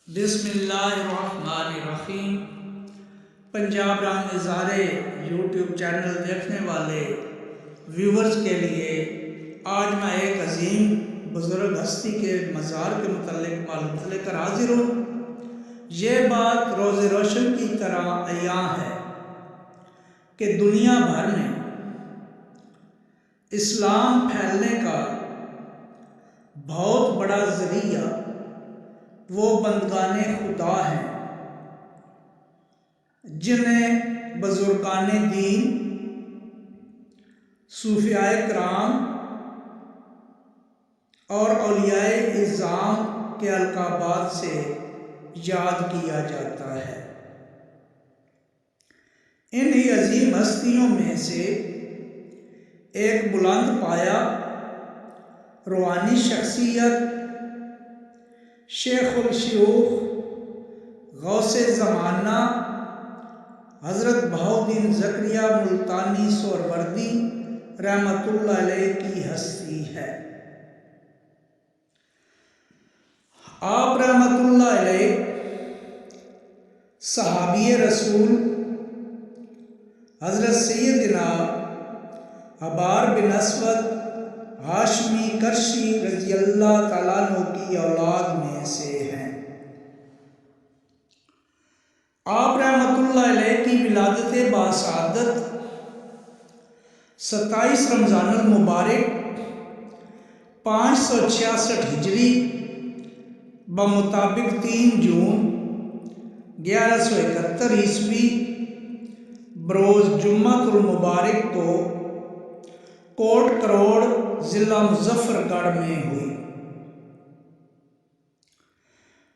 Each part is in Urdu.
بسم اللہ الرحمن الرحیم۔ پنجاب رنگ نظارے یوٹیوب چینل دیکھنے والے ویورز کے لیے آج میں ایک عظیم بزرگ ہستی کے مزار کے متعلق معلومات لے کر حاضر ہوں۔ یہ بات روز روشن کی طرح عیاں ہے کہ دنیا بھر میں اسلام پھیلنے کا بہت بڑا ذریعہ وہ بندگان خدا ہیں جنہیں بزرگان دین، صوفیاء کرام اور اولیاء اعظام کے القابات سے یاد کیا جاتا ہے۔ انہی عظیم ہستیوں میں سے ایک بلند پایا روحانی شخصیت شیخ الشیوخ غوث زمانہ حضرت بہاؤالدین زکریا ملتانی سہروردی رحمۃ اللہ علیہ کی ہستی ہے۔ آپ رحمۃ اللہ علیہ صحابی رسول حضرت سیدنا عبار بن اسود ہاشمی کرشی رضی اللہ تعالیٰ عنہ کی اولاد میں سے ہیں۔ آپ رحمۃ اللہ علیہ کی ولادت باسعادت 27 رمضان المبارک 566 ہجری بمطابق 3 جون 1171 عیسوی بروز جمعہ المبارک کو کوٹ کروڑ ضلع مظفر گڑھ میں ہوئی۔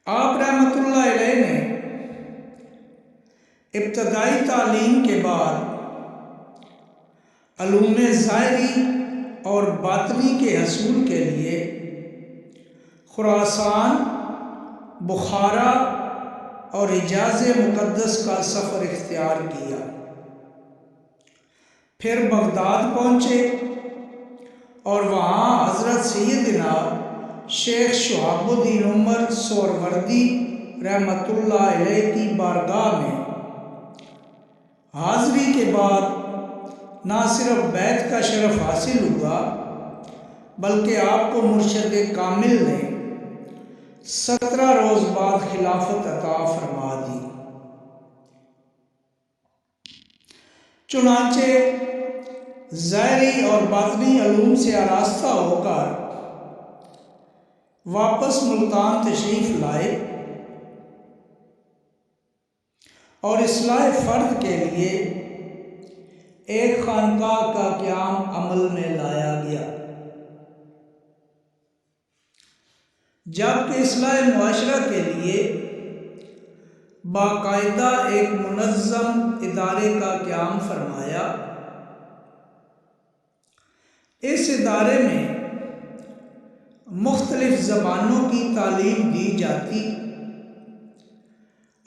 آپ رحمۃ اللہ علیہ نے ابتدائی تعلیم کے بعد علوم ظاہری اور باطنی کے حصول کے لیے خراسان، بخارا اور حجاز مقدس کا سفر اختیار کیا۔ پھر بغداد پہنچے اور وہاں حضرت سیدنا شیخ شہاب الدین عمر سہروردی رحمۃ اللہ علیہ کی بارگاہ میں حاضری کے بعد نہ صرف بیعت کا شرف حاصل ہوا بلکہ آپ کو مرشد کامل نے 17 روز بعد خلافت عطا فرما دی۔ چنانچہ ظاہری اور باطنی علوم سے آراستہ ہو کر واپس ملتان تشریف لائے اور اصلاح فرد کے لیے ایک خانقاہ کا قیام عمل میں لایا گیا، جبکہ اصلاح معاشرہ کے لیے باقاعدہ ایک منظم ادارے کا قیام فرمایا۔ اس ادارے میں مختلف زبانوں کی تعلیم دی جاتی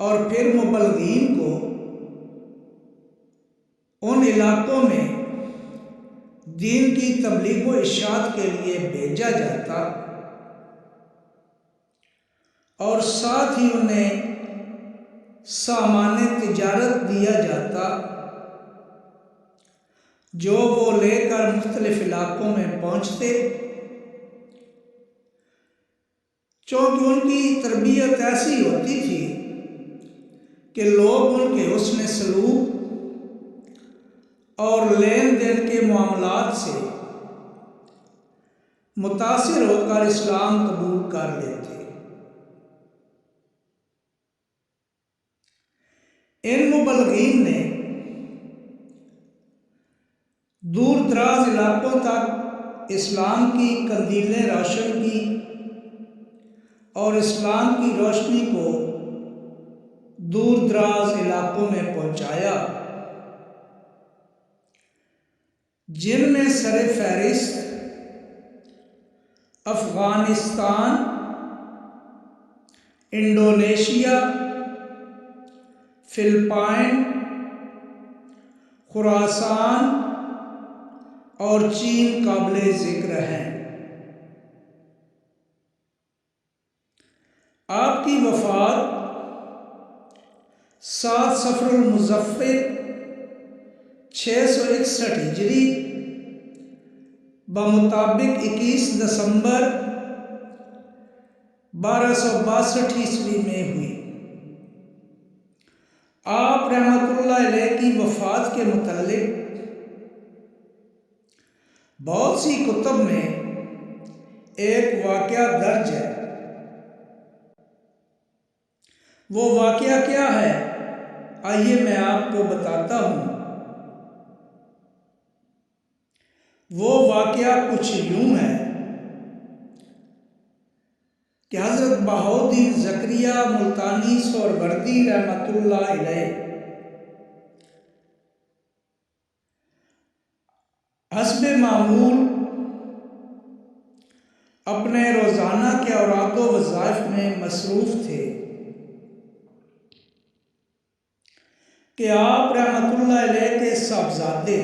اور پھر مبلغین کو ان علاقوں میں دین کی تبلیغ و ارشاد کے لیے بھیجا جاتا اور ساتھ ہی انہیں سامان تجارت دیا جاتا جو وہ لے کر مختلف علاقوں میں پہنچتے۔ چونکہ ان کی تربیت ایسی ہوتی تھی کہ لوگ ان کے حسن سلوک اور لین دین کے معاملات سے متاثر ہو کر اسلام قبول کر لیتے۔ ان مبلغین نے دور دراز علاقوں تک اسلام کی قندیلیں روشن کی اور اسلام کی روشنی کو دور دراز علاقوں میں پہنچایا، جن میں سر فہرست افغانستان، انڈونیشیا، فلپائن، خراسان اور چین قابل ذکر ہیں۔ آپ کی وفات 7 صفر المظفر 661 ہجری بمطابق 21 دسمبر 1262 عیسوی میں ہوئی۔ آپ رحمۃ اللہ علیہ کی وفات کے متعلق بہت سی کتب میں ایک واقعہ درج ہے۔ وہ واقعہ کیا ہے؟ آئیے میں آپ کو بتاتا ہوں۔ وہ واقعہ کچھ یوں ہے کہ حضرت بہاؤالدین زکریا ملتانی سہروردی رحمۃ اللہ علیہ حسب معمول اپنے روزانہ کے اوراد و وظائف میں مصروف تھے کہ آپ رحمۃ اللہ علیہ کے صاحبزادے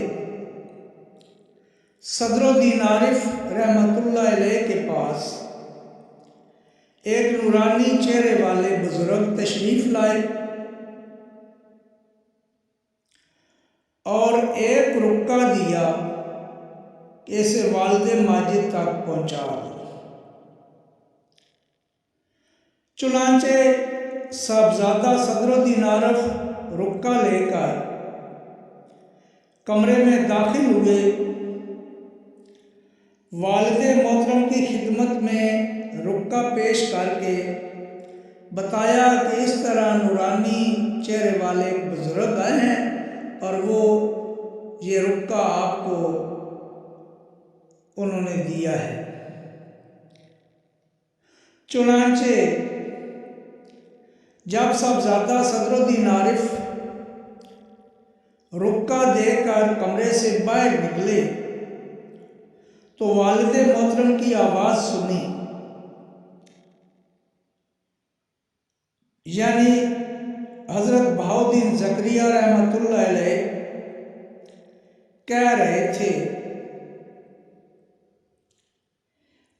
صدر الدین عارف رحمۃ اللہ علیہ کے پاس ایک نورانی چہرے والے بزرگ تشریف لائے اور ایک رکا دیا کہ اسے والد ماجد تک پہنچا دو۔ چنانچہ صاحبزادہ صدر الدین عارف رکا لے کر کمرے میں داخل ہوئے۔ والد محترم کی خدمت میں رکا پیش کر کے بتایا کہ اس طرح نورانی چہرے والے بزرگ آئے ہیں اور وہ یہ رکا آپ کو انہوں نے دیا ہے۔ چنانچہ جب صاحبزادہ صدر الدین عارف رکا دے کر کمرے سے باہر نکلے تو والد محترم کی آواز سنی، یعنی حضرت بہاؤالدین زکریا رحمۃ اللہ علیہ کہہ رہے تھے،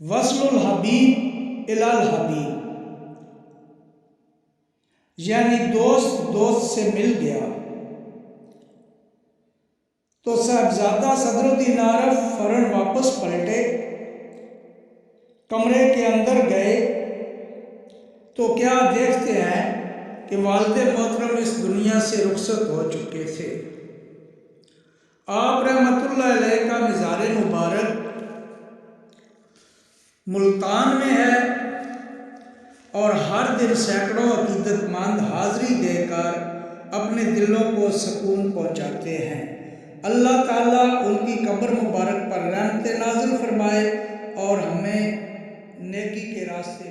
وصل الحبیب الی الحبیب، یعنی دوست دوست سے مل گیا۔ تو صاحبزادہ صدر الدین عارف فوراً واپس پلٹے، کمرے کے اندر گئے تو کیا دیکھتے ہیں کہ والد محترم اس دنیا سے رخصت ہو چکے تھے۔ آپ رحمۃ اللہ علیہ کا مزار مبارک ملتان میں ہے اور ہر دن سینکڑوں عقیدت مند حاضری دے کر اپنے دلوں کو سکون پہنچاتے ہیں۔ اللہ تعالیٰ ان کی قبر مبارک پر رحمت نازل فرمائے اور ہمیں نیکی کے راستے